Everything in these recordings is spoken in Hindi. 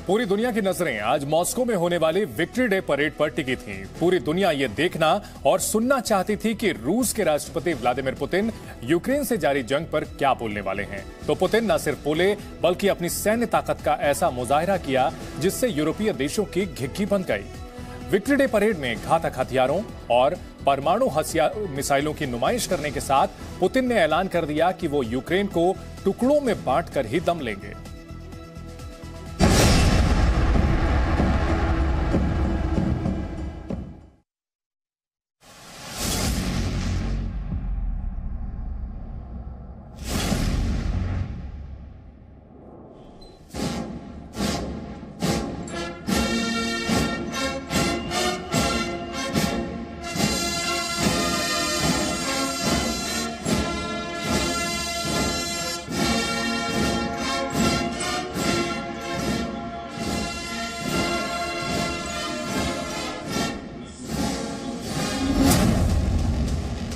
पूरी दुनिया की नजरें आज मॉस्को में होने वाली विक्ट्री डे परेड पर टिकी थी। पूरी दुनिया ये देखना और सुनना चाहती थी कि रूस के राष्ट्रपति व्लादिमीर पुतिन यूक्रेन से जारी जंग पर क्या बोलने वाले हैं। तो पुतिन न सिर्फ बोले बल्कि अपनी सैन्य ताकत का ऐसा मुजाहिरा किया जिससे यूरोपीय देशों की घिघी बन गई। विक्ट्री डे परेड में घातक हथियारों और परमाणु मिसाइलों की नुमाइश करने के साथ पुतिन ने ऐलान कर दिया कि वो यूक्रेन को टुकड़ों में बांटकर ही दम लेंगे।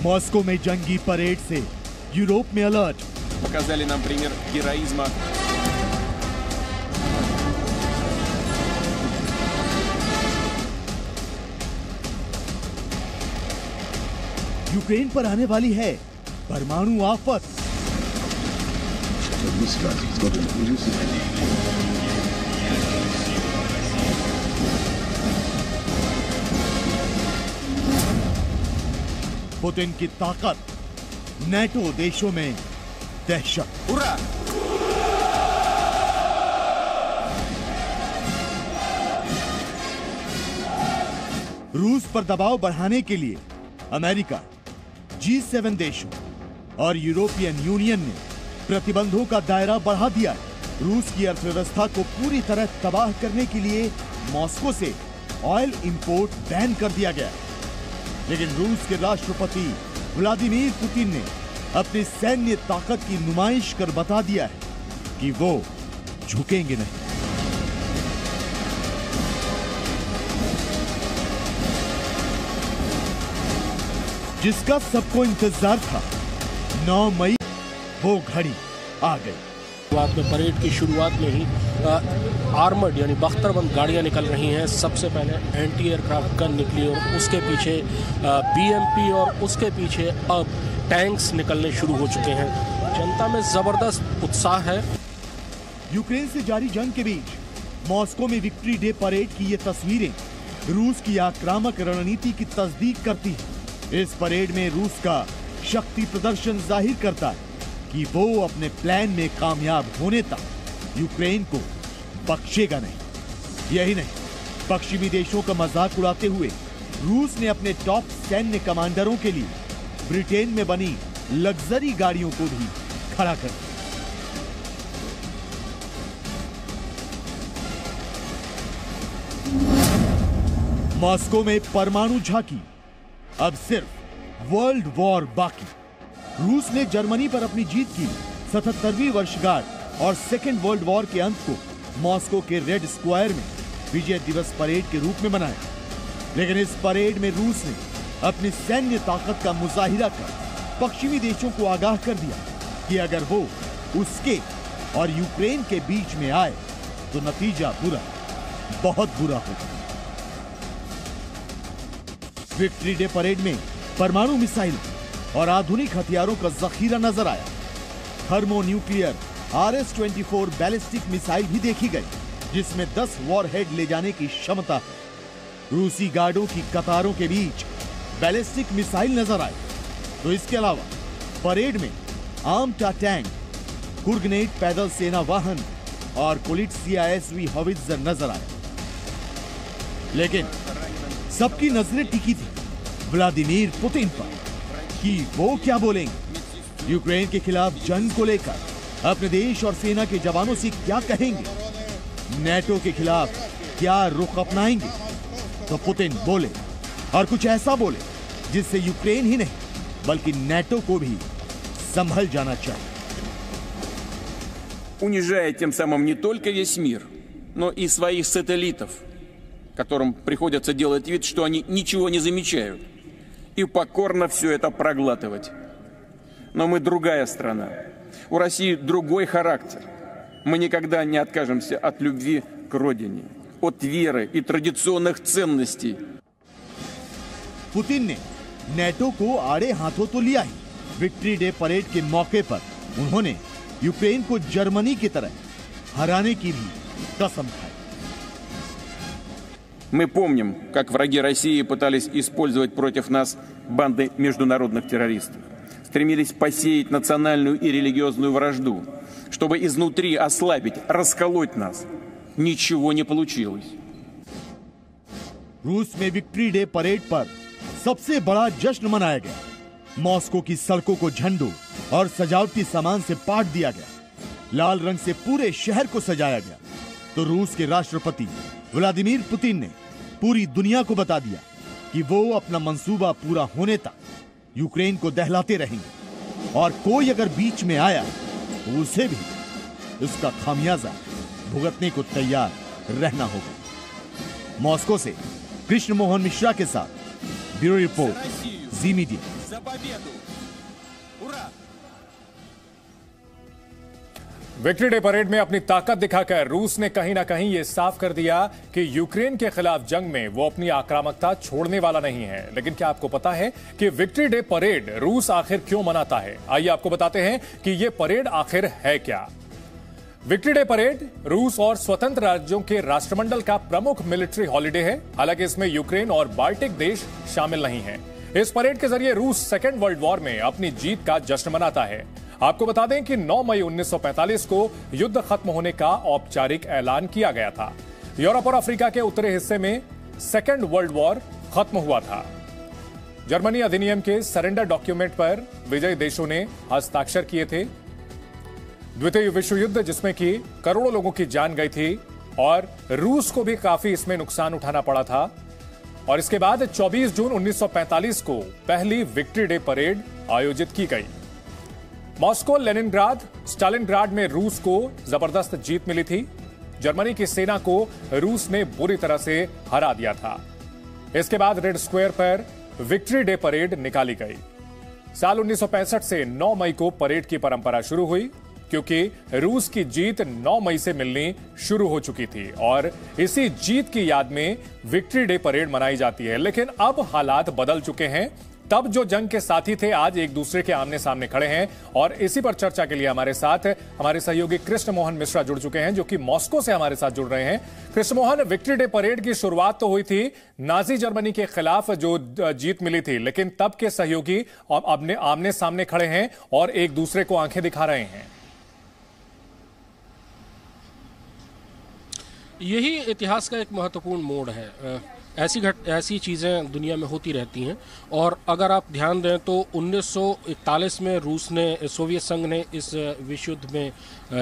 मॉस्को में जंगी परेड से यूरोप में अलर्ट। Показали нам пример героизма. यूक्रेन पर आने वाली है परमाणु आफत। पुतिन की ताकत, नेटो देशों में दहशत। Ура! रूस पर दबाव बढ़ाने के लिए अमेरिका, G7 देशों और यूरोपियन यूनियन ने प्रतिबंधों का दायरा बढ़ा दिया है। रूस की अर्थव्यवस्था को पूरी तरह तबाह करने के लिए मॉस्को से ऑयल इंपोर्ट बैन कर दिया गया है। लेकिन रूस के राष्ट्रपति व्लादिमीर पुतिन ने अपनी सैन्य ताकत की नुमाइश कर बता दिया है कि वो झुकेंगे नहीं। जिसका सबको इंतजार था, 9 मई वो घड़ी आ गई। शुरुआत में परेड की शुरुआत में ही आर्मर्ड यानी बख्तरबंद गाड़ियां निकल रही हैं। सबसे पहले एंटी एयरक्राफ्ट गन निकली और उसके पीछे बीएमपी और उसके पीछे अब टैंक्स निकलने शुरू हो चुके हैं। जनता में जबरदस्त उत्साह है। यूक्रेन से जारी जंग के बीच मॉस्को में विक्ट्री डे परेड की ये तस्वीरें रूस की आक्रामक रणनीति की तस्दीक करती है। इस परेड में रूस का शक्ति प्रदर्शन जाहिर करता है कि वो अपने प्लान में कामयाब होने तक यूक्रेन को बख्शेगा नहीं। यही नहीं, पश्चिमी देशों का मजाक उड़ाते हुए रूस ने अपने टॉप सैन्य कमांडरों के लिए ब्रिटेन में बनी लग्जरी गाड़ियों को भी खड़ा कर दिया। मॉस्को में परमाणु झांकी, अब सिर्फ वर्ल्ड वॉर बाकी। रूस ने जर्मनी पर अपनी जीत की 77वीं वर्षगांठ और सेकेंड वर्ल्ड वॉर के अंत को मॉस्को के रेड स्क्वायर में विजय दिवस परेड के रूप में मनाया। लेकिन इस परेड में रूस ने अपनी सैन्य ताकत का मुजाहिरा कर पश्चिमी देशों को आगाह कर दिया कि अगर वो उसके और यूक्रेन के बीच में आए तो नतीजा बुरा, बहुत बुरा होगा। विक्ट्री डे परेड में परमाणु मिसाइल और आधुनिक हथियारों का जखीरा नजर आया। थर्मोन्यूक्लियर RS-24 बैलिस्टिक मिसाइल भी देखी गई, जिसमें 10 वॉरहेड ले जाने की क्षमता है। रूसी गार्डों की कतारों के बीच बैलिस्टिक मिसाइल नजर आए। तो इसके अलावा परेड में आर्म्ड टैंक, कुर्गनेट पैदल सेना वाहन और कोलिट्सिया ISV हॉवित्जर नजर आए। लेकिन सबकी नजरें टिकी थी व्लादिमीर पुतिन पर कि वो क्या बोलेंगे, यूक्रेन के खिलाफ जंग को लेकर अपने देश और सेना के जवानों से क्या कहेंगे, नेटो के खिलाफ क्या रुख अपनाएंगे। तो पुतिन बोले और कुछ ऐसा बोले जिससे यूक्रेन ही नहीं बल्कि नेटो को भी संभल जाना चाहिए। Унижая тем самым не только весь мир, но и своих сателлитов, которым приходится делать вид, что они ничего не замечают, и покорно все это проглатывать. Но мы другая страна. У России другой характер. Мы никогда не откажемся от любви к родине, от веры и традиционных ценностей. पुतिन ने नेटो को आड़े हाथों तो लिया ही, विक्ट्री डे परेड के मौके पर उन्होंने यूक्रेन को जर्मनी की तरह हराने की भी कसम खाई। Мы помним, как враги России пытались использовать против нас банды международных террористов, стремились посеять национальную и религиозную вражду, чтобы изнутри ослабить, расколоть нас. Ничего не получилось. रूस में विक्ट्री डे परेड पर सबसे बड़ा जश्न मनाया गया। मॉस्को की सड़कों को झंडों और सजावटी सामान से पाट दिया गया। लाल रंग से पूरे शहर को सजाया गया। तो रूस के राष्ट्रपति व्लादिमीर पुतिन ने पूरी दुनिया को बता दिया कि वो अपना मंसूबा पूरा होने तक यूक्रेन को दहलाते रहेंगे और कोई अगर बीच में आया तो उसे भी उसका खामियाजा भुगतने को तैयार रहना होगा। मॉस्को से कृष्ण मोहन मिश्रा के साथ ब्यूरो रिपोर्ट, जी मीडिया। विक्ट्री डे परेड में अपनी ताकत दिखाकर रूस ने कहीं ना कहीं यह साफ कर दिया कि यूक्रेन के खिलाफ जंग में वो अपनी आक्रामकता छोड़ने वाला नहीं है। लेकिन क्या आपको पता है कि विक्ट्री डे परेड रूस आखिर क्यों मनाता है? आइए आपको बताते हैं कि यह परेड आखिर है क्या। विक्ट्री डे परेड रूस और स्वतंत्र राज्यों के राष्ट्रमंडल का प्रमुख मिलिट्री हॉलिडे है। हालांकि इसमें यूक्रेन और बाल्टिक देश शामिल नहीं है। इस परेड के जरिए रूस सेकेंड वर्ल्ड वॉर में अपनी जीत का जश्न मनाता है। आपको बता दें कि 9 मई 1945 को युद्ध खत्म होने का औपचारिक ऐलान किया गया था। यूरोप और अफ्रीका के उत्तरी हिस्से में सेकेंड वर्ल्ड वॉर खत्म हुआ था। जर्मनी अधिनियम के सरेंडर डॉक्यूमेंट पर विजयी देशों ने हस्ताक्षर किए थे। द्वितीय विश्व युद्ध जिसमें कि करोड़ों लोगों की जान गई थी और रूस को भी काफी इसमें नुकसान उठाना पड़ा था। और इसके बाद 24 जून 1945 को पहली विक्ट्री डे परेड आयोजित की गई। मॉस्को, लेनिनग्राद, स्टालिनग्राड में रूस को जबरदस्त जीत मिली थी। जर्मनी की सेना को रूस ने बुरी तरह से हरा दिया था। इसके बाद रेड स्क्वायर पर विक्ट्री डे परेड निकाली गई। साल 1965 से 9 मई को परेड की परंपरा शुरू हुई, क्योंकि रूस की जीत 9 मई से मिलनी शुरू हो चुकी थी और इसी जीत की याद में विक्ट्री डे परेड मनाई जाती है। लेकिन अब हालात बदल चुके हैं। तब जो जंग के साथी थे आज एक दूसरे के आमने सामने खड़े हैं और इसी पर चर्चा के लिए हमारे साथ हमारे सहयोगी कृष्ण मोहन मिश्रा जुड़ चुके हैं, जो कि मॉस्को से हमारे साथ जुड़ रहे हैं। Krishna Mohan, victory day parade की शुरुआत तो हुई थी नाजी जर्मनी के खिलाफ जो जीत मिली थी, लेकिन तब के सहयोगी अपने आमने सामने खड़े हैं और एक दूसरे को आंखें दिखा रहे हैं। यही इतिहास का एक महत्वपूर्ण मोड़ है। ऐसी चीज़ें दुनिया में होती रहती हैं। और अगर आप ध्यान दें तो 1941 में रूस ने, सोवियत संघ ने इस विश्व युद्ध में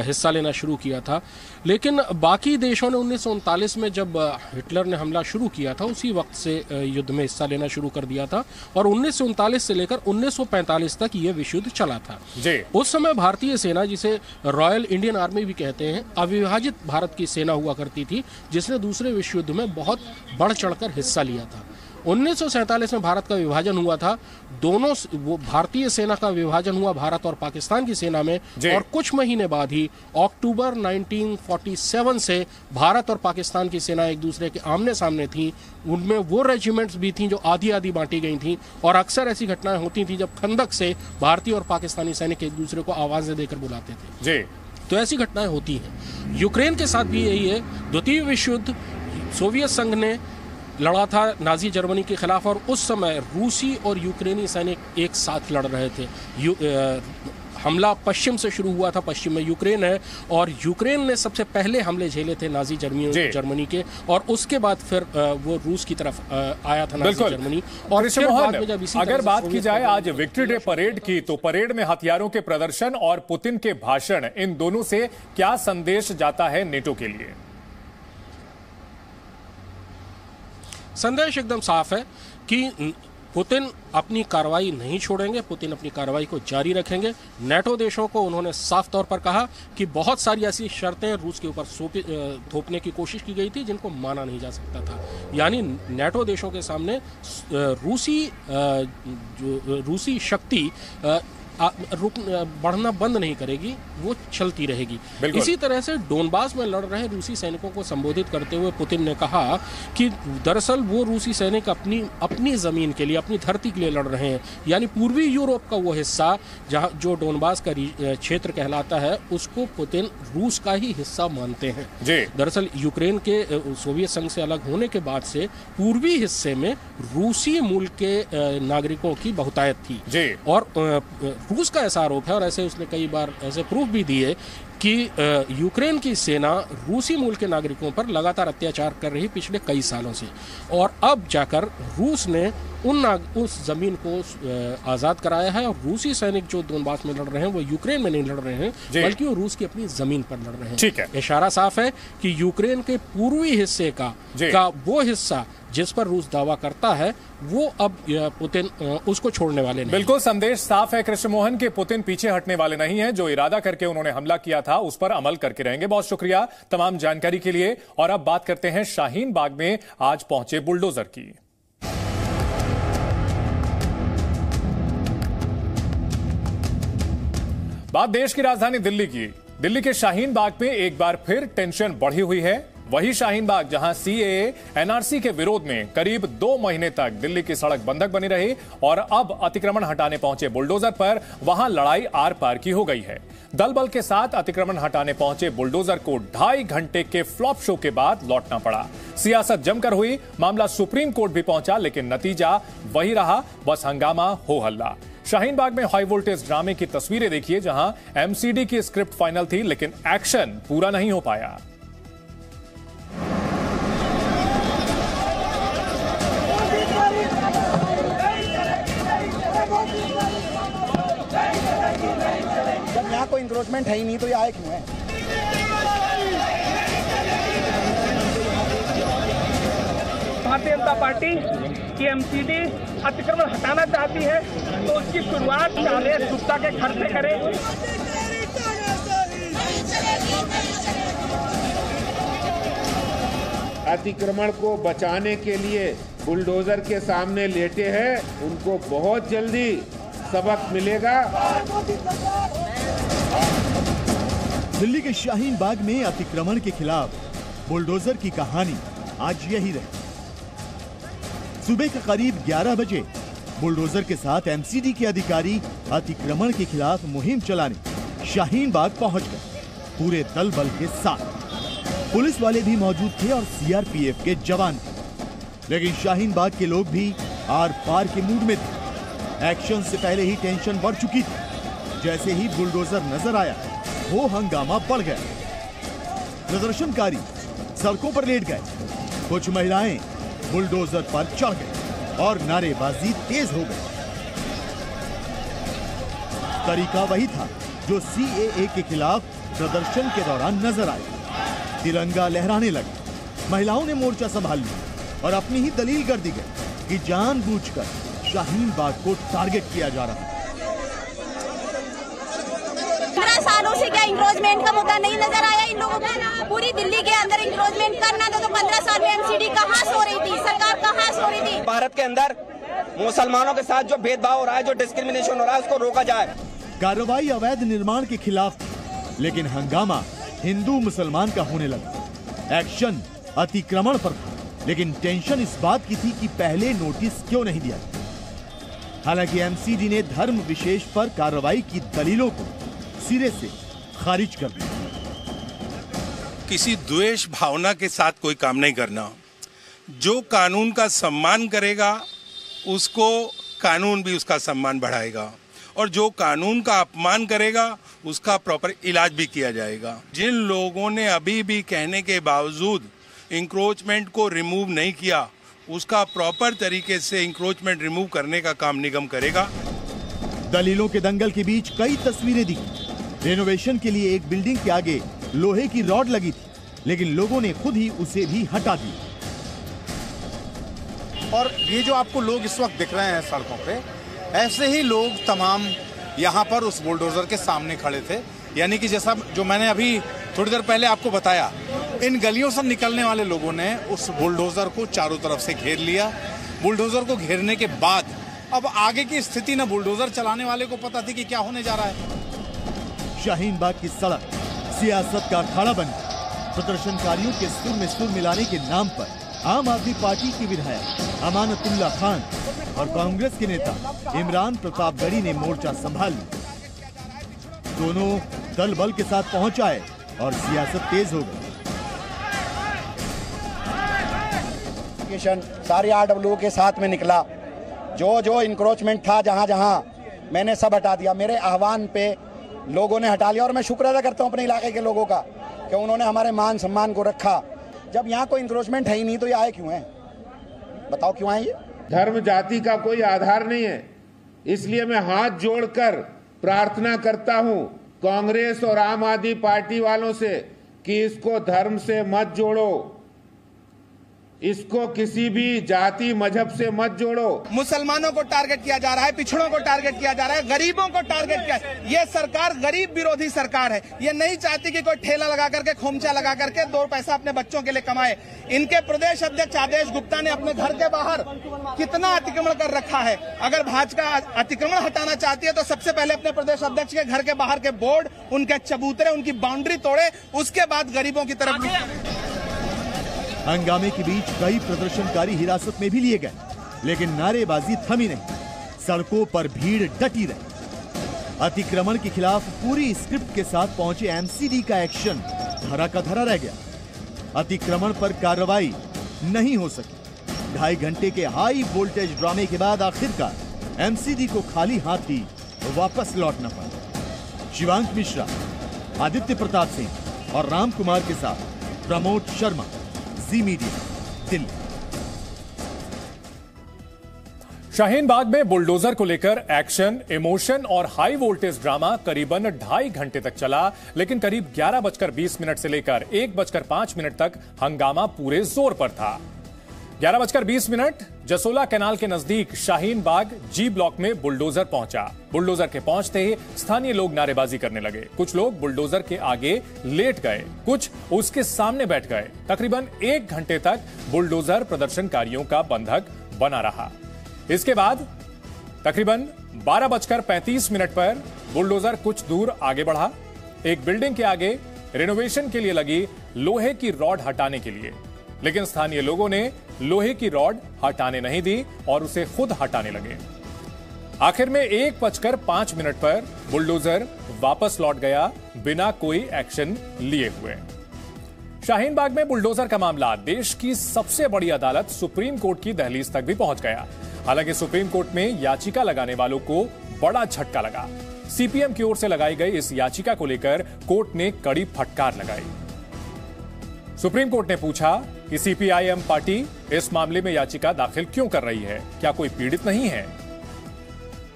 हिस्सा लेना शुरू किया था। लेकिन बाकी देशों ने 1939 में जब हिटलर ने हमला शुरू किया था उसी वक्त से युद्ध में हिस्सा लेना शुरू कर दिया था और 1939 से लेकर 1945 तक ये विश्व युद्ध चला था। उस समय भारतीय सेना, जिसे रॉयल इंडियन आर्मी भी कहते हैं, अविभाजित भारत की सेना हुआ करती थी, जिसने दूसरे विश्व युद्ध में बहुत बढ़ चढ़कर हिस्सा लिया था। 1947 में भारत का विभाजन हुआ था। दोनों वो भारतीय सेना का विभाजन हुआ भारत और पाकिस्तान की सेना में और कुछ महीने बाद ही अक्टूबर 1947 से भारत और पाकिस्तान की सेना एक दूसरे के आमने सामने थी। उनमें वो रेजिमेंट्स भी थी जो आधी आधी बांटी गई थी और अक्सर ऐसी घटनाएं होती थी जब खंदक से भारतीय और पाकिस्तानी सैनिक एक दूसरे को आवाजें देकर बुलाते थे। तो ऐसी घटनाएं होती हैं। यूक्रेन के साथ भी यही है। द्वितीय विश्व युद्ध सोवियत संघ ने लड़ा था नाजी जर्मनी के खिलाफ और उस समय रूसी और यूक्रेनी सैनिक एक साथ लड़ रहे थे। हमला पश्चिम से शुरू हुआ था। पश्चिम में यूक्रेन है और यूक्रेन ने सबसे पहले हमले झेले थे नाजी जर्मनी के और उसके बाद फिर वो रूस की तरफ आया था नाजी जर्मनी। और अगर बात की जाए आज विक्ट्री डे परेड की, तो परेड में हथियारों के प्रदर्शन और पुतिन के भाषण, इन दोनों से क्या संदेश जाता है नेटो के लिए? संदेश एकदम साफ है कि पुतिन अपनी कार्रवाई नहीं छोड़ेंगे। पुतिन अपनी कार्रवाई को जारी रखेंगे। नेटो देशों को उन्होंने साफ तौर पर कहा कि बहुत सारी ऐसी शर्तें रूस के ऊपर थोपने की कोशिश की गई थी जिनको माना नहीं जा सकता था। यानी नेटो देशों के सामने रूसी शक्ति बढ़ना बंद नहीं करेगी, वो चलती रहेगी। इसी तरह से डोनबास में लड़ रहे रूसी सैनिकों को संबोधित करते हुए पुतिन ने कहा कि दरअसल वो रूसी सैनिक अपनी जमीन के लिए, अपनी धरती के लिए लड़ रहे हैं। यानी पूर्वी यूरोप का वो हिस्सा जहां जो डोनबास का क्षेत्र कहलाता है, उसको पुतिन रूस का ही हिस्सा मानते हैं। दरअसल यूक्रेन के सोवियत संघ से अलग होने के बाद से पूर्वी हिस्से में रूसी मूल के नागरिकों की बहुतायत थी और रूस का ऐसा आरोप है, और ऐसे उसने कई बार ऐसे प्रूफ भी दिए कि यूक्रेन की सेना रूसी मूल के नागरिकों पर लगातार अत्याचार कर रही पिछले कई सालों से, और अब जाकर रूस ने उस जमीन को आज़ाद कराया है। और रूसी सैनिक जो डोनबास में लड़ रहे हैं वो यूक्रेन में नहीं लड़ रहे हैं, बल्कि वो रूस की अपनी जमीन पर लड़ रहे हैं। ठीक है, इशारा साफ है कि यूक्रेन के पूर्वी हिस्से का वो हिस्सा जिस पर रूस दावा करता है, वो अब पुतिन उसको छोड़ने वाले नहीं। बिल्कुल, संदेश साफ है कृष्ण मोहन के पुतिन पीछे हटने वाले नहीं हैं। जो इरादा करके उन्होंने हमला किया था उस पर अमल करके रहेंगे। बहुत शुक्रिया तमाम जानकारी के लिए। और अब बात करते हैं शाहीन बाग में आज पहुंचे बुलडोजर की। बात देश की राजधानी दिल्ली की। दिल्ली के शाहीन बाग में एक बार फिर टेंशन बढ़ी हुई है। वही शाहीन बाग जहां सीएए एनआरसी के विरोध में करीब 2 महीने तक दिल्ली की सड़क बंधक बनी रही और अब अतिक्रमण हटाने पहुंचे बुलडोजर पर वहां लड़ाई आर पार की हो गई है। दल बल के साथ अतिक्रमण हटाने पहुंचे बुलडोजर को 2.5 घंटे के फ्लॉप शो के बाद लौटना पड़ा। सियासत जमकर हुई, मामला सुप्रीम कोर्ट भी पहुंचा, लेकिन नतीजा वही रहा, बस हंगामा हो हल्ला। शाहीन बाग में हाई वोल्टेज ड्रामे की तस्वीरें देखिए, जहां एमसीडी की स्क्रिप्ट फाइनल थी लेकिन एक्शन पूरा नहीं हो पाया। यहाँ कोई इंक्रोचमेंट है ही नहीं तो ये आए क्यों है? भारतीय जनता पार्टी की एमसीडी अतिक्रमण हटाना चाहती है तो उसकी शुरुआत नरेश गुप्ता के घर से करें। अतिक्रमण को बचाने के लिए बुलडोजर के सामने लेटे हैं, उनको बहुत जल्दी सबक मिलेगा। दिल्ली के शाहीन बाग में अतिक्रमण के खिलाफ बुलडोजर की कहानी आज यही रही। सुबह के करीब 11 बजे बुलडोजर के साथ एमसीडी के अधिकारी अतिक्रमण के खिलाफ मुहिम चलाने शाहीन बाग पहुंच गए, पूरे दल बल के साथ। पुलिस वाले भी मौजूद थे और सीआरपीएफ के जवान थे, लेकिन शाहीन बाग के लोग भी आर पार के मूड में थे। एक्शन से पहले ही टेंशन बढ़ चुकी थी। जैसे ही बुलडोजर नजर आया, वो हंगामा बढ़ गया। प्रदर्शनकारी सड़कों पर लेट गए, कुछ महिलाएं बुलडोजर पर चढ़ गई और नारेबाजी तेज हो गई। तरीका वही था जो सीएए के खिलाफ प्रदर्शन के दौरान नजर आया। तिरंगा लहराने लगे, महिलाओं ने मोर्चा संभाल लिया और अपनी ही दलील कर दी गई कि जानबूझकर शाहीन बाग को टारगेट किया जा रहा है। 15 सालों से क्या इंक्रोचमेंट का मुद्दा नहीं नजर आया इन लोगों को? पूरी दिल्ली के अंदर इंक्रोचमेंट करना था तो 15 साल में एमसीडी कहाँ सो रही थी, सरकार कहाँ सो रही थी? भारत के अंदर मुसलमानों के साथ जो भेदभाव हो रहा है, जो डिस्क्रिमिनेशन हो रहा है, उसको रोका जाए। कार्रवाई अवैध निर्माण के खिलाफ, लेकिन हंगामा हिंदू मुसलमान का होने लगा। एक्शन अतिक्रमण पर था, लेकिन टेंशन इस बात की थी कि पहले नोटिस क्यों नहीं दिया। हालांकि एमसीडी ने धर्म विशेष पर कार्रवाई की दलीलों को सिरे से खारिज कर दिया। किसी द्वेष भावना के साथ कोई काम नहीं करना। जो कानून का सम्मान करेगा उसको कानून भी उसका सम्मान बढ़ाएगा, और जो कानून का अपमान करेगा उसका प्रॉपर इलाज भी किया जाएगा। जिन लोगों ने अभी भी कहने के बावजूद इंक्रोचमेंट को रिमूव नहीं किया, उसका प्रॉपर तरीके से इंक्रोचमेंट रिमूव करने का काम निगम करेगा। दलीलों के दंगल के बीच कई तस्वीरें दिखी। रेनोवेशन के लिए एक बिल्डिंग के आगे लोहे की रॉड लगी थी, लेकिन लोगों ने खुद ही उसे भी हटा दी। और ये जो आपको लोग इस वक्त दिख रहे हैं सड़कों पे, ऐसे ही लोग तमाम यहाँ पर उस बुलडोजर के सामने खड़े थे। यानी कि जैसा जो मैंने अभी थोड़ी देर पहले आपको बताया, इन गलियों से निकलने वाले लोगों ने उस बुलडोजर को चारों तरफ से घेर लिया। बुलडोजर को घेरने के बाद अब आगे की स्थिति न बुलडोजर चलाने वाले को पता थी कि क्या होने जा रहा है। शाहीन बाग की सड़क सियासत का अखाड़ा बन गई। प्रदर्शनकारियों के सुर में सुर मिलाने के नाम पर आम आदमी पार्टी की विधायक अमानतुल्लाह खान और कांग्रेस के नेता इमरान प्रतापगढ़ी ने मोर्चा संभाल लिया। दोनों दल बल के साथ पहुंच आए और सियासत तेज हो गई। सारे RWO के साथ में निकला, जो इंक्रोचमेंट था जहां जहां मैंने सब हटा दिया। मेरे आह्वान पे लोगों ने हटा लिया और मैं शुक्र अदा करता हूं अपने इलाके के लोगों का कि उन्होंने हमारे मान सम्मान को रखा। जब यहाँ कोई इंक्रोचमेंट है ही नहीं तो ये आए क्यों हैं? बताओ क्यों आए ये? धर्म जाति का कोई आधार नहीं है, इसलिए मैं हाथ जोड़कर प्रार्थना करता हूं कांग्रेस और आम आदमी पार्टी वालों से कि इसको धर्म से मत जोड़ो, इसको किसी भी जाति मजहब से मत जोड़ो। मुसलमानों को टारगेट किया जा रहा है, पिछड़ों को टारगेट किया जा रहा है, गरीबों को टारगेट किया। ये सरकार गरीब विरोधी सरकार है। ये नहीं चाहती कि कोई ठेला लगा करके, खोमचा लगा करके 2 पैसा अपने बच्चों के लिए कमाए। इनके प्रदेश अध्यक्ष आदेश गुप्ता ने अपने घर के बाहर कितना अतिक्रमण कर रखा है। अगर भाजपा अतिक्रमण हटाना चाहती है तो सबसे पहले अपने प्रदेश अध्यक्ष के घर के बाहर के बोर्ड, उनके चबूतरे, उनकी बाउंड्री तोड़े, उसके बाद गरीबों की तरफ। हंगामे के बीच कई प्रदर्शनकारी हिरासत में भी लिए गए, लेकिन नारेबाजी थमी नहीं। सड़कों पर भीड़ डटी रही। अतिक्रमण के खिलाफ पूरी स्क्रिप्ट के साथ पहुंचे MCD का एक्शन धरा का धरा रह गया। अतिक्रमण पर कार्रवाई नहीं हो सकी। 2.5 घंटे के हाई वोल्टेज ड्रामे के बाद आखिरकार MCD को खाली हाथ ही वापस लौटना पड़ा। शिवांक मिश्रा, आदित्य प्रताप सिंह और राम कुमार के साथ प्रमोद शर्मा, जी मीडिया, दिल्ली। शाहीन बाग में बुलडोजर को लेकर एक्शन, इमोशन और हाई वोल्टेज ड्रामा करीबन 2.5 घंटे तक चला, लेकिन करीब 11:20 से लेकर 1:05 तक हंगामा पूरे जोर पर था। 11:20 जसोला कैनाल के नजदीक शाहीन बाग G ब्लॉक में बुलडोजर पहुंचा। बुलडोजर के पहुंचते ही स्थानीय लोग नारेबाजी करने लगे। कुछ लोग बुलडोजर के आगे लेट गए, कुछ उसके सामने बैठ गए। तकरीबन 1 घंटे तक बुलडोजर प्रदर्शनकारियों का बंधक बना रहा। इसके बाद तकरीबन 12:35 पर बुलडोजर कुछ दूर आगे बढ़ा, एक बिल्डिंग के आगे रेनोवेशन के लिए लगी लोहे की रॉड हटाने के लिए, लेकिन स्थानीय लोगों ने लोहे की रॉड हटाने नहीं दी और उसे खुद हटाने लगे। आखिर में 1:05 पर बुलडोजर वापस लौट गया बिना कोई एक्शन लिए हुए। शाहीन बाग में बुलडोजर का मामला देश की सबसे बड़ी अदालत सुप्रीम कोर्ट की दहलीज तक भी पहुंच गया। हालांकि सुप्रीम कोर्ट में याचिका लगाने वालों को बड़ा झटका लगा। CPM की ओर से लगाई गई इस याचिका को लेकर कोर्ट ने कड़ी फटकार लगाई। सुप्रीम कोर्ट ने पूछा कि CPIM पार्टी इस मामले में याचिका दाखिल क्यों कर रही है, क्या कोई पीड़ित नहीं है?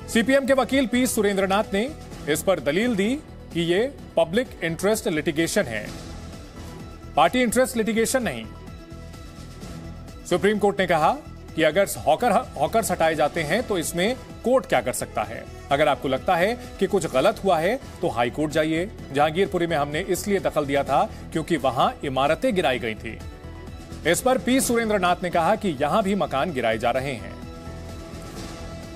CPM के वकील P सुरेंद्रनाथ ने इस पर दलील दी कि यह पब्लिक इंटरेस्ट लिटिगेशन है, पार्टी इंटरेस्ट लिटिगेशन नहीं। सुप्रीम कोर्ट ने कहा कि अगर हॉकर्स हटाए जाते हैं तो इसमें कोर्ट क्या कर सकता है। अगर आपको लगता है कि कुछ गलत हुआ है तो हाई कोर्ट जाइए। जहांगीरपुरी में हमने इसलिए दखल दिया था क्योंकि वहां इमारतें गिराई गई थी। इस पर P सुरेंद्रनाथ ने कहा कि यहां भी मकान गिराए जा रहे हैं।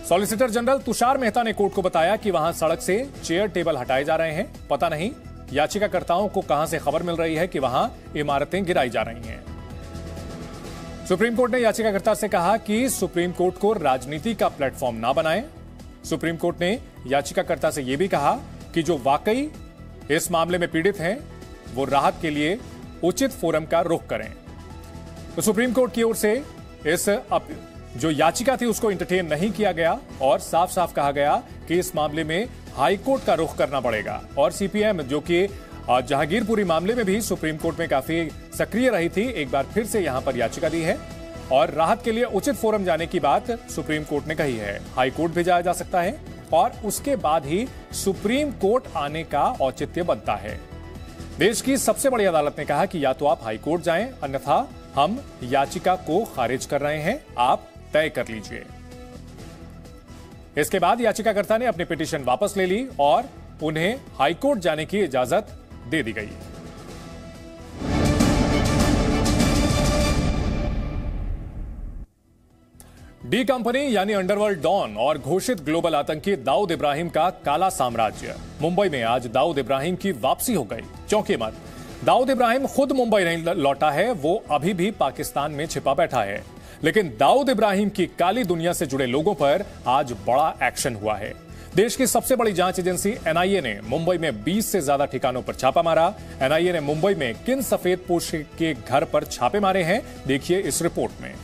सॉलिसिटर जनरल तुषार मेहता ने कोर्ट को बताया कि वहां सड़क से चेयर टेबल हटाए जा रहे हैं। पता नहीं याचिकाकर्ताओं को कहां से खबर मिल रही है कि वहां इमारतें गिराई जा रही हैं। सुप्रीम कोर्ट ने याचिकाकर्ता से कहा कि सुप्रीम कोर्ट को राजनीति का प्लेटफॉर्म ना बनाएं। सुप्रीम कोर्ट ने याचिकाकर्ता से यह भी कहा कि जो वाकई इस मामले में पीड़ित हैं वो राहत के लिए उचित फोरम का रुख करें। तो सुप्रीम कोर्ट की ओर से इस जो याचिका थी उसको एंटरटेन नहीं किया गया और साफ साफ कहा गया कि इस मामले में हाई कोर्ट का रुख करना पड़ेगा। और CPM जो कि जहांगीरपुरी मामले में भी सुप्रीम कोर्ट में काफी सक्रिय रही थी, एक बार फिर से यहां पर याचिका दी है और राहत के लिए उचित फोरम जाने की बात सुप्रीम कोर्ट ने कही है। हाई कोर्ट भी जाया जा सकता है और उसके बाद ही सुप्रीम कोर्ट आने का औचित्य बनता है। देश की सबसे बड़ी अदालत ने कहा कि या तो आप हाई कोर्ट जाएं, अन्यथा हम याचिका को खारिज कर रहे हैं, आप तय कर लीजिए। इसके बाद याचिकाकर्ता ने अपनी पिटीशन वापस ले ली और उन्हें हाई कोर्ट जाने की इजाजत दे दी गई। डी कंपनी यानी अंडरवर्ल्ड डॉन और घोषित ग्लोबल आतंकी दाऊद इब्राहिम का काला साम्राज्य। मुंबई में आज दाऊद इब्राहिम की वापसी हो गई। चौंकी मत, दाऊद इब्राहिम खुद मुंबई नहीं लौटा है, वो अभी भी पाकिस्तान में छिपा बैठा है। लेकिन दाऊद इब्राहिम की काली दुनिया से जुड़े लोगों पर आज बड़ा एक्शन हुआ है। देश की सबसे बड़ी जांच एजेंसी एनआईए ने मुंबई में 20 से ज्यादा ठिकानों पर छापा मारा। एनआईए ने मुंबई में किन सफेदपोश के घर पर छापे मारे हैं, देखिए इस रिपोर्ट में।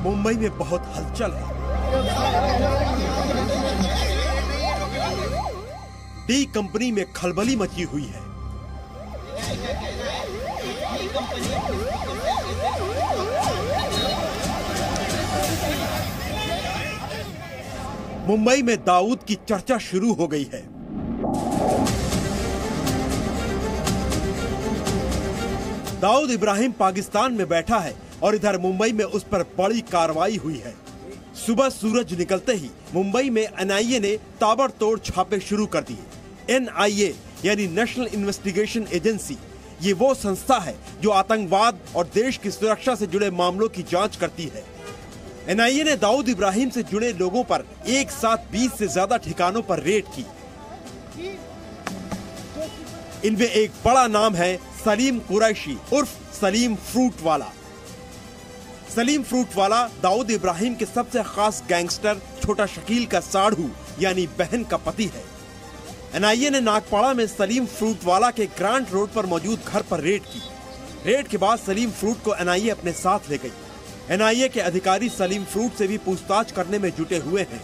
मुंबई में बहुत हलचल है। डी कंपनी में खलबली मची हुई है। मुंबई में दाऊद की चर्चा शुरू हो गई है। दाऊद इब्राहिम पाकिस्तान में बैठा है और इधर मुंबई में उस पर बड़ी कार्रवाई हुई है। सुबह सूरज निकलते ही मुंबई में एनआईए ने ताबड़तोड़ छापे शुरू कर दिए। एनआईए यानी नेशनल इन्वेस्टिगेशन एजेंसी, ये वो संस्था है जो आतंकवाद और देश की सुरक्षा से जुड़े मामलों की जांच करती है। एनआईए ने दाऊद इब्राहिम से जुड़े लोगों पर एक साथ 20 से ज्यादा ठिकानों पर रेड की। इनमें एक बड़ा नाम है सलीम कुरैशी उर्फ सलीम फ्रूट वाला। सलीम फ्रूट वाला दाऊद इब्राहिम के सबसे खास गैंगस्टर छोटा शकील का साढ़ू यानी बहन का पति है। एनआईए ने नागपाड़ा में सलीम फ्रूट वाला के ग्रांट रोड पर मौजूद घर पर रेड की। रेड के बाद सलीम फ्रूट को एनआईए अपने साथ ले गई। एनआईए के अधिकारी सलीम फ्रूट से भी पूछताछ करने में जुटे हुए हैं।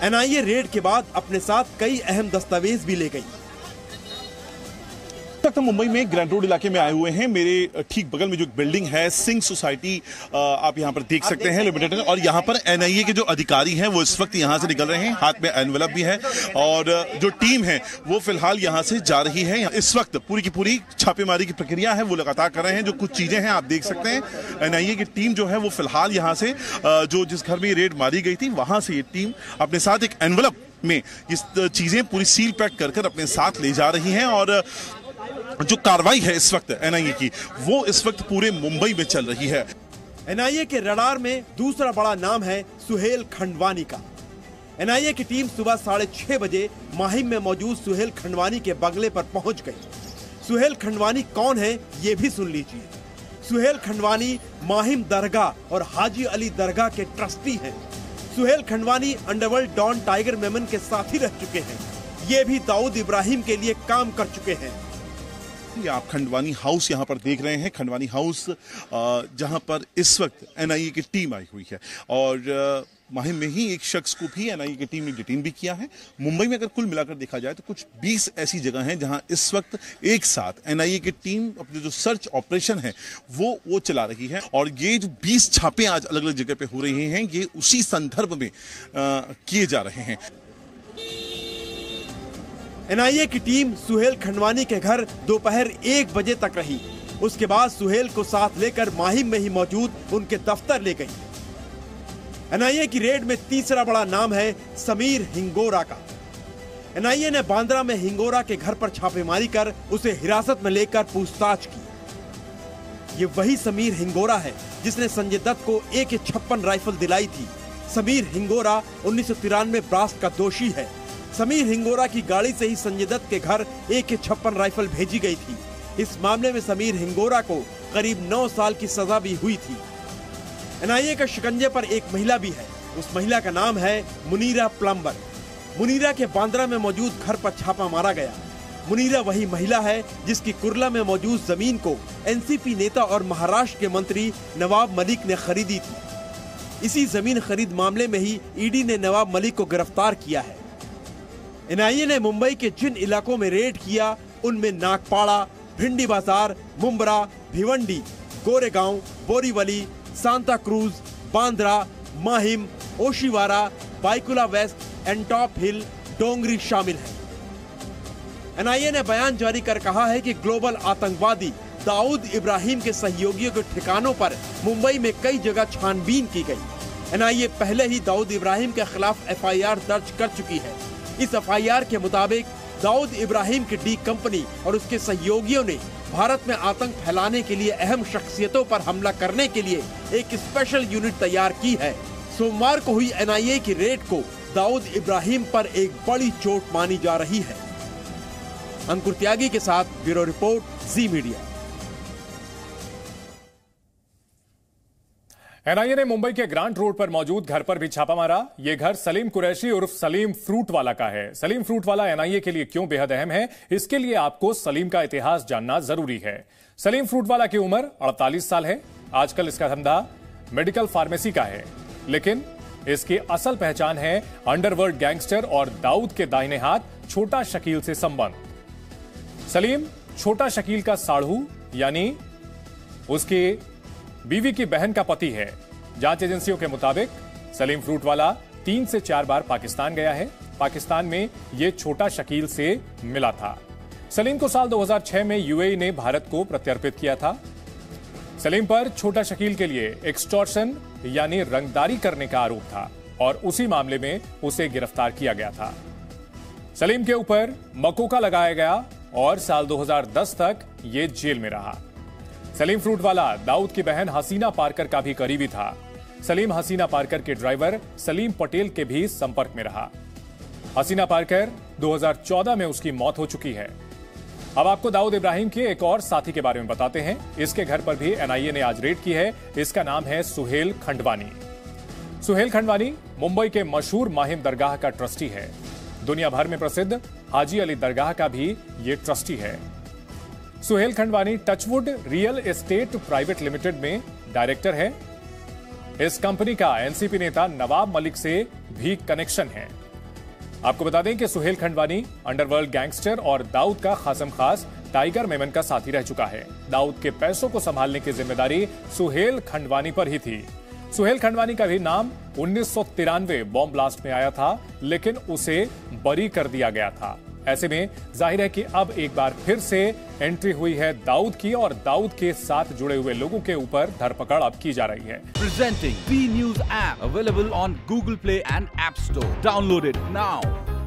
एनआईए रेड के बाद अपने साथ कई अहम दस्तावेज भी ले गई। तक मुंबई में ग्रैंड रोड इलाके में आए हुए हैं। मेरे ठीक बगल में जो बिल्डिंग है सिंह सोसाइटी आप यहां पर देख सकते हैं लिमिटेड, और यहां पर एनआईए के जो अधिकारी हैं वो इस वक्त यहां से निकल रहे हैं। हाथ में एनवेलप भी है और जो टीम है वो फिलहाल यहां से जा रही है। इस वक्त पूरी की पूरी छापेमारी की प्रक्रिया है वो लगातार कर रहे हैं। जो कुछ चीजें हैं आप देख सकते हैं। एनआईए की टीम जो है वो फिलहाल यहां से जो जिस घर में रेड मारी गई थी वहां से ये टीम अपने साथ एक एनवेलप में ये चीजें पूरी सील पैक कर अपने साथ ले जा रही हैं। और जो कार्रवाई है इस वक्त एनआईए की वो इस वक्त पूरे मुंबई में चल रही है। एनआईए के रडार में दूसरा बड़ा नाम है सुहेल खंडवानी का। एनआईए की टीम सुबह 6:30 बजे माहिम में मौजूद सुहेल खंडवानी के बंगले पर पहुंच गई। सुहेल खंडवानी कौन है ये भी सुन लीजिए। सुहेल खंडवानी माहिम दरगाह और हाजी अली दरगाह के ट्रस्टी हैं। Suhail Khandwani underworld don Tiger Memon के साथी रह चुके हैं। ये भी दाऊद इब्राहिम के लिए काम कर चुके हैं। आप खंडवानी हाउस यहां पर देख रहे हैं। खंडवानी हाउस जहां पर इस वक्त एनआईए की टीम आई हुई है और माहिम में ही एक शख्स को भी एनआईए की टीम ने डिटेन भी किया है। मुंबई में अगर कुल मिलाकर देखा जाए तो कुछ 20 ऐसी जगह हैं जहां इस वक्त एक साथ एनआईए की टीम अपने जो सर्च ऑपरेशन है वो चला रही है। और ये जो 20 छापे आज अलग अलग जगह पे हो रहे हैं ये उसी संदर्भ में किए जा रहे हैं। एनआईए की टीम सुहेल खंडवानी के घर दोपहर 1 बजे तक रही। उसके बाद सुहेल को साथ लेकर माहिम में ही मौजूद उनके दफ्तर ले गई। एनआईए की रेड में तीसरा बड़ा नाम है समीर हिंगोरा का। एनआईए ने बांद्रा में हिंगोरा के घर पर छापेमारी कर उसे हिरासत में लेकर पूछताछ की। ये वही समीर हिंगोरा है जिसने संजय दत्त को AK-56 राइफल दिलाई थी। समीर हिंगोरा 1993 ब्लास्ट का दोषी है। समीर हिंगोरा की गाड़ी से ही संजय दत्त के घर AK-56 राइफल भेजी गई थी। इस मामले में समीर हिंगोरा को करीब 9 साल की सजा भी हुई थी। एनआईए के शिकंजे पर एक महिला भी है। उस महिला का नाम है मुनीरा प्लम्बर। मुनीरा के बांद्रा में मौजूद घर पर छापा मारा गया। मुनीरा वही महिला है जिसकी कुर्ला में मौजूद जमीन को एनसीपी नेता और महाराष्ट्र के मंत्री नवाब मलिक ने खरीदी थी। इसी जमीन खरीद मामले में ही ईडी ने नवाब मलिक को गिरफ्तार किया है। एनआईए ने मुंबई के जिन इलाकों में रेड किया उनमें नागपाड़ा, भिंडी बाजार, मुंब्रा, भिवंडी, गोरेगांव, बोरीवली, सांता क्रूज, बांद्रा, माहिम, ओशिवारा, बाइकुला वेस्ट, एंटॉप हिल, डोंगरी शामिल है। एनआईए ने बयान जारी कर कहा है कि ग्लोबल आतंकवादी दाऊद इब्राहिम के सहयोगियों के ठिकानों पर मुंबई में कई जगह छानबीन की गई। एनआईए पहले ही दाऊद इब्राहिम के खिलाफ एफआईआर दर्ज कर चुकी है। इस एफआईआर के मुताबिक दाऊद इब्राहिम की डी कंपनी और उसके सहयोगियों ने भारत में आतंक फैलाने के लिए अहम शख्सियतों पर हमला करने के लिए एक स्पेशल यूनिट तैयार की है। सोमवार को हुई एनआईए की रेड को दाऊद इब्राहिम पर एक बड़ी चोट मानी जा रही है। अंकुर त्यागी के साथ ब्यूरो रिपोर्ट, जी मीडिया। एनआईए ने मुंबई के ग्रांट रोड पर मौजूद घर पर भी छापा मारा। यह घर सलीम कुरैशी उर्फ सलीम फ्रूट वाला का है। सलीम फ्रूट वाला एनआईए के लिए क्यों बेहद अहम है, इसके लिए आपको सलीम का इतिहास जानना जरूरी है। सलीम फ्रूट वाला की उम्र 48 साल है। आजकल इसका धंधा मेडिकल फार्मेसी का है, लेकिन इसकी असल पहचान है अंडरवर्ल्ड गैंगस्टर और दाऊद के दाहिने हाथ छोटा शकील से संबंध। सलीम छोटा शकील का साढ़ू यानी उसकी बीवी की बहन का पति है। जांच एजेंसियों के मुताबिक सलीम फ्रूट वाला 3 से 4 बार पाकिस्तान गया है। पाकिस्तान में यह छोटा शकील से मिला था। सलीम को साल 2006 में यूएई ने भारत को प्रत्यर्पित किया था। सलीम पर छोटा शकील के लिए एक्सटॉर्शन यानी रंगदारी करने का आरोप था और उसी मामले में उसे गिरफ्तार किया गया था। सलीम के ऊपर मकोका लगाया गया और साल 2010 तक ये जेल में रहा। सलीम फ्रूट वाला दाऊद की बहन हसीना पारकर का भी करीबी था। सलीम हसीना पारकर के ड्राइवर सलीम पटेल के भी संपर्क में रहा। हसीना पारकर 2014 में उसकी मौत हो चुकी है। अब आपको दाऊद इब्राहिम के एक और साथी के बारे में बताते हैं। इसके घर पर भी एनआईए ने आज रेड की है। इसका नाम है सुहेल खंडवानी। सुहेल खंडवानी मुंबई के मशहूर माहिम दरगाह का ट्रस्टी है। दुनिया भर में प्रसिद्ध हाजी अली दरगाह का भी ये ट्रस्टी है। Suhel Khandwani Touchwood Real Estate Private Limited में डायरेक्टर है। इस कंपनी का एनसीपी नेता नवाब मलिक से भी कनेक्शन है। आपको बता दें कि सुहेल खंडवानी अंडरवर्ल्ड गैंगस्टर और दाऊद का खासम खास टाइगर मेमन का साथी रह चुका है। दाऊद के पैसों को संभालने की जिम्मेदारी सुहेल खंडवानी पर ही थी। सुहेल खंडवानी का भी नाम 1993 बॉम्ब ब्लास्ट में आया था, लेकिन उसे बरी कर दिया गया था। ऐसे में जाहिर है कि अब एक बार फिर से एंट्री हुई है दाऊद की और दाऊद के साथ जुड़े हुए लोगों के ऊपर धरपकड़ अब की जा रही है। Presenting B News app available on Google Play and App Store. Download it now.